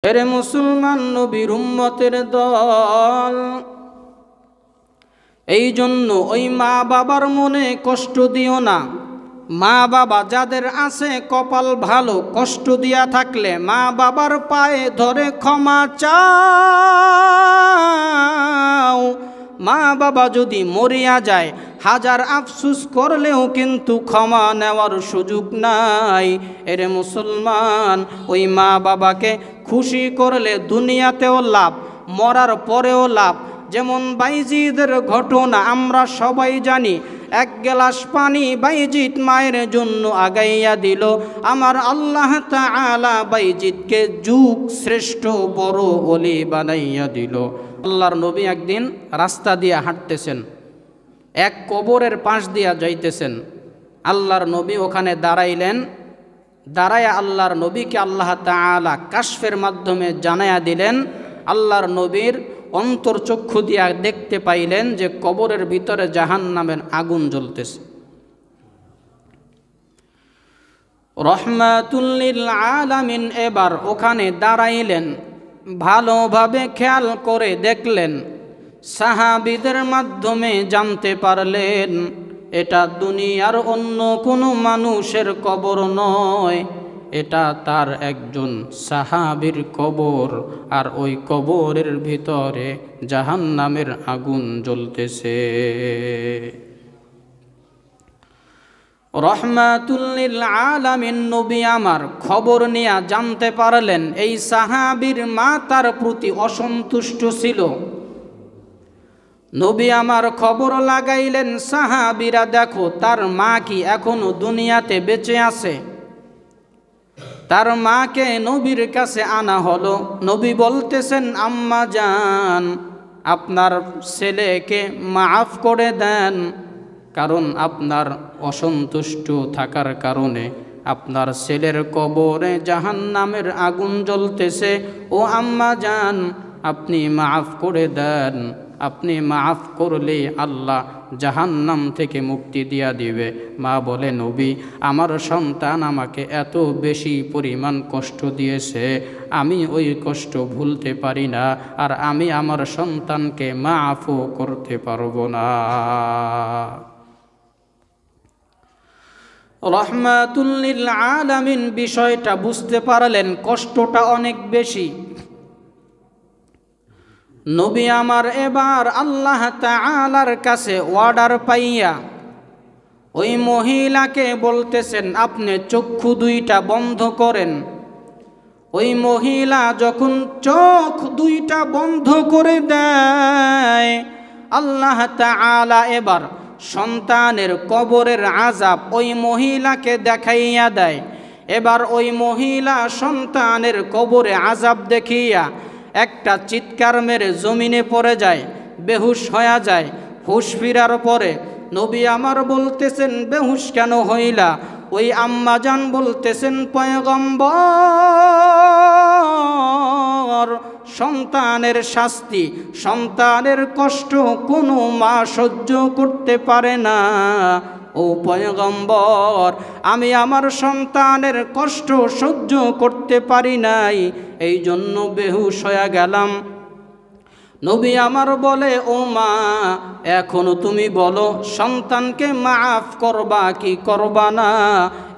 এরে মুসলমান নবীর উম্মতের দল, এই জন্য ওই মা বাবার মনে কষ্ট দিও না। মা বাবা যাদের আছে কপাল ভালো, কষ্ট দিয়া থাকলে মা বাবার পায়ে ধরে ক্ষমা চাও। মা বাবা যদি মরিয়া যায় হাজার আফসুস করলেও কিন্তু ক্ষমা নেওয়ার সুযোগ নাই। এরে মুসলমান, ওই মা বাবাকে খুশি করলে দুনিয়াতেও লাভ, মরার পরেও লাভ। যেমন বাইজিদের ঘটনা আমরা সবাই জানি। এক গ্লাস পানি বাইজিদ মায়ের জন্য আগাইয়া দিল। আমার আল্লাহ তাআলা বাইজিদকে যুগ শ্রেষ্ঠ বড় ওলি বানাইয়া দিল। আল্লাহর নবী একদিন রাস্তা দিয়ে হাঁটতেছেন, এক কবরের পাশ দিয়া যাইতেছেন। আল্লাহর নবী ওখানে দাঁড়াইলেন। দাঁড়ায়া আল্লাহর নবীকে আল্লাহ তাআলা কাশফের মাধ্যমে জানায়া দিলেন। আল্লাহর নবীর অন্তর্চক্ষু দিয়া দেখতে পাইলেন যে কবরের ভিতরে জাহান্নামের আগুন জ্বলতেছে। রহমাতুল লিল আলামিন এবার ওখানে দাঁড়াইলেন, ভালোভাবে খেয়াল করে দেখলেন, সাহাবীদের মাধ্যমে জানতে পারলেন এটা দুনিয়ার অন্য কোনো মানুষের কবর নয়, এটা তার একজন সাহাবীর কবর। আর ওই কবরের ভিতরে জাহান্নামের আগুন জ্বলতেছে। রহমাতুল লিল আলামিন নবী আমার খবর নিয়ে জানতে পারলেন এই সাহাবীর মা তার প্রতি অসন্তুষ্ট ছিল। নবী আমার খবর লাগাইলেন, সাহাবীরা দেখো তার মা কি এখনো দুনিয়াতে বেঁচে আছে। তার মাকে নবীর কাছে আনা হলো। নবী বলতেছেন, আম্মা জান, আপনার ছেলেকে মাফ করে দেন, কারণ আপনার অসন্তুষ্ট থাকার কারণে আপনার ছেলের কবরে জাহান্নামের আগুন জ্বলতেছে। ও আম্মা জান, আপনি মাফ করে দেন। আপনি মাফ করলে আল্লাহ জাহান্নাম থেকে মুক্তি দিয়া দিবে। মা বলে, নবী, আমার সন্তান আমাকে এত বেশি পরিমাণ কষ্ট দিয়েছে, আমি ওই কষ্ট ভুলতে পারি না, আর আমি আমার সন্তানকে মাফও করতে পারবো না। রহমাতুল লিল আলামিন বিষয়টা বুঝতে পারলেন, কষ্টটা অনেক বেশি। নবী আমার এবার আল্লাহ তাআলার কাছে অর্ডার পাইয়া ওই মহিলাকে বলতেছেন, আপনি চক্ষু দুইটা বন্ধ করেন। ওই মহিলা যখন চোখ দুইটা বন্ধ করে দেয়, আল্লাহ তাআলা এবার সন্তানের কবরের আযাব ওই মহিলাকে দেখাইয়া দেয়। এবার ওই মহিলা সন্তানের কবরে আযাব দেখিয়া একটা চিৎকার মেরে জমিনে পড়ে যায়, বেহুশ হয়ে যায়। হুশ ফিরার পরে নবী আমার বলতেছেন, বেহুশ কেন হইলা? ওই আম্মাজান বলতেছেন, পয়গম্বর, সন্তানের শাস্তি, সন্তানের কষ্ট কোনো মা সহ্য করতে পারে না। ও পয়গম্বর, আমি আমার সন্তানের কষ্ট সহ্য করতে পারি নাই, এই জন্য বেহুশ হয়ে গেলাম। নবী আমার বলে, ও মা, এখনো তুমি বলো সন্তানকে মাফ করবা কি করবা না?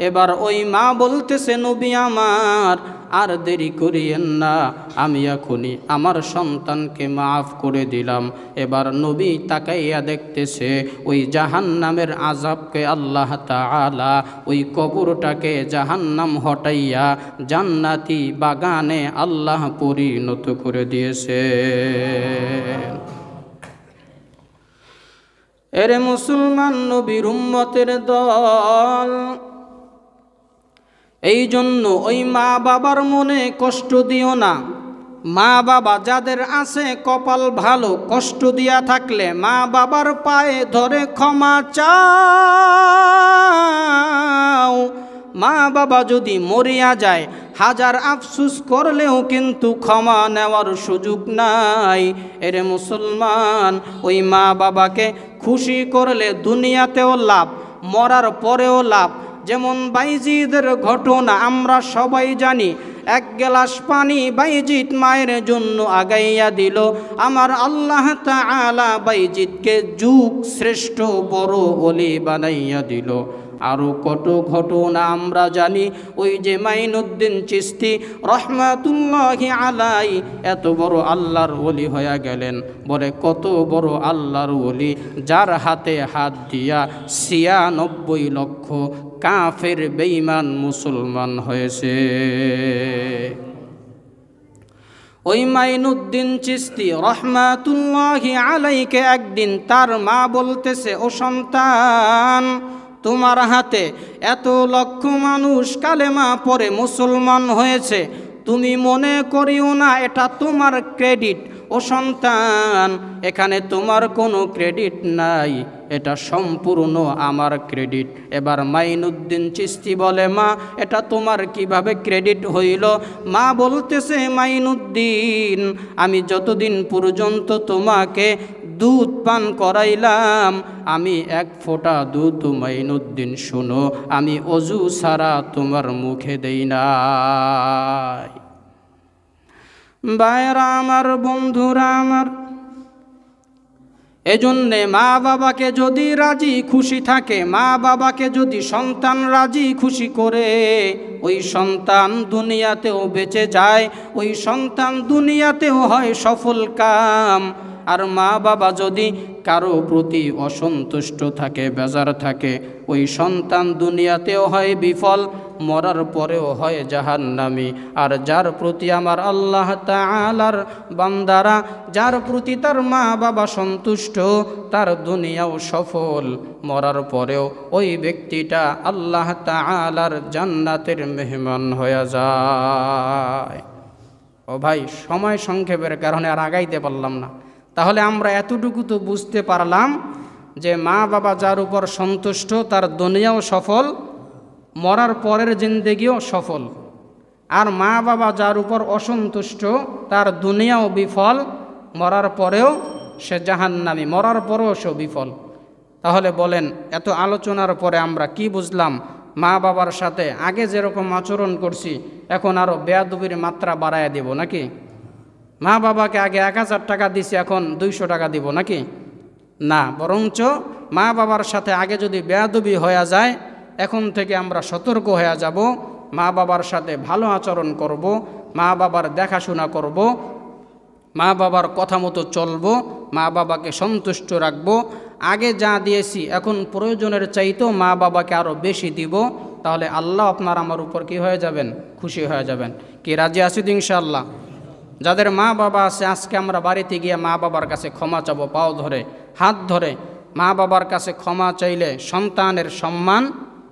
এবার ওই মা বলতেছে, নবী আমার, আর দেরি করিয়েন না, আমি এখনই আমার সন্তানকে মাফ করে দিলাম। এবার নবী তাকাইয়া দেখতেছে ওই জাহান্নামের আযাবকে আল্লাহ তাআলা ওই কবরটাকে জাহান্নাম হটাইয়া জান্নাতি বাগানে আল্লাহ পরিণত করে দিয়েছে। এরে মুসলমান নবীর উম্মতের দল, এই জন্য ওই মা বাবার মনে কষ্ট দিও না। মা বাবা যাদের আছে কপাল ভালো, কষ্ট দিয়া থাকলে মা বাবার পায়ে ধরে ক্ষমা চাও। মা বাবা যদি মরিয়া যায় হাজার আফসুস করলেও কিন্তু ক্ষমা নেওয়ার সুযোগ নাই। এরে মুসলমান, ওই মা বাবাকে খুশি করলে দুনিয়াতেও লাভ, মরার পরেও লাভ। যেমন বাইজিদের ঘটনা আমরা সবাই জানি। এক গ্লাস পানি বাইজিৎ মায়ের জন্য আগাইয়া দিল। আমার আল্লাহ তাআলা বাইজিৎকে যুগ শ্রেষ্ঠ বড় ওলি বানাইয়া দিল। আরও কত ঘটনা আমরা জানি। ওই যে মাইনুদ্দিন চিশতি রহমাতুল্লাহি আলাই এত বড় আল্লাহর ওলি হয়ে গেলেন। বলে কত বড় আল্লাহর ওলি, যার হাতে হাত দিয়া ৯৬ লক্ষ কাফের বেঈমান মুসলমান হয়েছে। ওই মাইনুদ্দিন চিশতি রহমাতুল্লাহি আলাইকে একদিন তার মা বলতেছে, ও সন্তান, তোমার হাতে এত লক্ষ মানুষ কালেমা পড়ে মুসলমান হয়েছে, তুমি মনে করিও না এটা তোমার ক্রেডিট। ও সন্তান, এখানে তোমার কোনো ক্রেডিট নাই, এটা সম্পূর্ণ আমার ক্রেডিট। এবার মাইনুদ্দিন চিশতি বলে, মা এটা তোমার কিভাবে ক্রেডিট হইল? মা বলতেছে, মাইনুদ্দিন, আমি যতদিন পর্যন্ত তোমাকে দুধ পান করাইলাম, আমি এক ফোঁটা দুধ, মাইনুদ্দিন শোনো, আমি অজু ছাড়া তোমার মুখে দেই নাই। ভাইরা আমার, বন্ধুরা আমার, এজন্যে মা বাবাকে যদি রাজি খুশি থাকে, মা বাবাকে যদি সন্তান রাজি খুশি করে, ওই সন্তান দুনিয়াতেও বেঁচে যায়, ওই সন্তান দুনিয়াতেও হয় সফল কাম। আর মা বাবা যদি কারো প্রতি অসন্তুষ্ট থাকে, বেজার থাকে, ওই সন্তান দুনিয়াতেও হয় বিফল, মরার পরেও হয় জাহান্নামী। আর যার প্রতি আমার আল্লাহ তাআলার বান্দারা, যার প্রতি তার মা বাবা সন্তুষ্ট, তার দুনিয়াও সফল, মরার পরেও ওই ব্যক্তিটা আল্লাহ তাআলার জান্নাতের মেহমান হয়ে যায়। ও ভাই, সময় সংক্ষেপের কারণে আর আগাইতে পারলাম না। তাহলে আমরা এতটুকু তো বুঝতে পারলাম যে মা বাবা যার উপর সন্তুষ্ট, তার দুনিয়াও সফল, মরার পরের জিন্দেগিও সফল। আর মা বাবা যার উপর অসন্তুষ্ট, তার দুনিয়াও বিফল, মরার পরেও সে জাহান্নামী, মরার পরেও সে বিফল। তাহলে বলেন, এত আলোচনার পরে আমরা কি বুঝলাম? মা বাবার সাথে আগে যেরকম আচরণ করছি, এখন আরও বেয়াদবির মাত্রা বাড়ায় দেব নাকি? মা বাবাকে আগে ১,০০০ টাকা দিছি, এখন ২০০ টাকা দিব নাকি? না, বরঞ্চ মা বাবার সাথে আগে যদি বেয়াদবি হয়ে যায়, এখন থেকে আমরা সতর্ক হয়ে যাব। মা বাবার সাথে ভালো আচরণ করব, মা বাবার দেখাশোনা করব, মা বাবার কথা মতো চলব, মা বাবাকে সন্তুষ্ট রাখব। আগে যা দিয়েছি এখন প্রয়োজনের চাইতেও মা বাবাকে আরও বেশি দিব। তাহলে আল্লাহ আপনার আমার উপর কি হয়ে যাবেন? খুশি হয়ে যাবেন। কি রাজি আছি তো ইনশাআল্লাহ? যাদের মা বাবা আছে, আজকে আমরা বাড়িতে গিয়ে মা বাবার কাছে ক্ষমা চাবো, পাও ধরে, হাত ধরে। মা বাবার কাছে ক্ষমা চাইলে সন্তানের সম্মান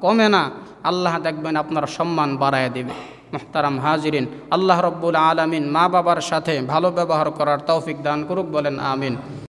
কমে না, আল্লাহ দেখবেন আপনার সম্মান বাড়ায় দেবে। মুহতারাম হাজিরিন, আল্লাহ রব্বুল আলামিন মা বাবার সাথে ভালো ব্যবহার করার তৌফিক দান করুক, বলেন আমিন।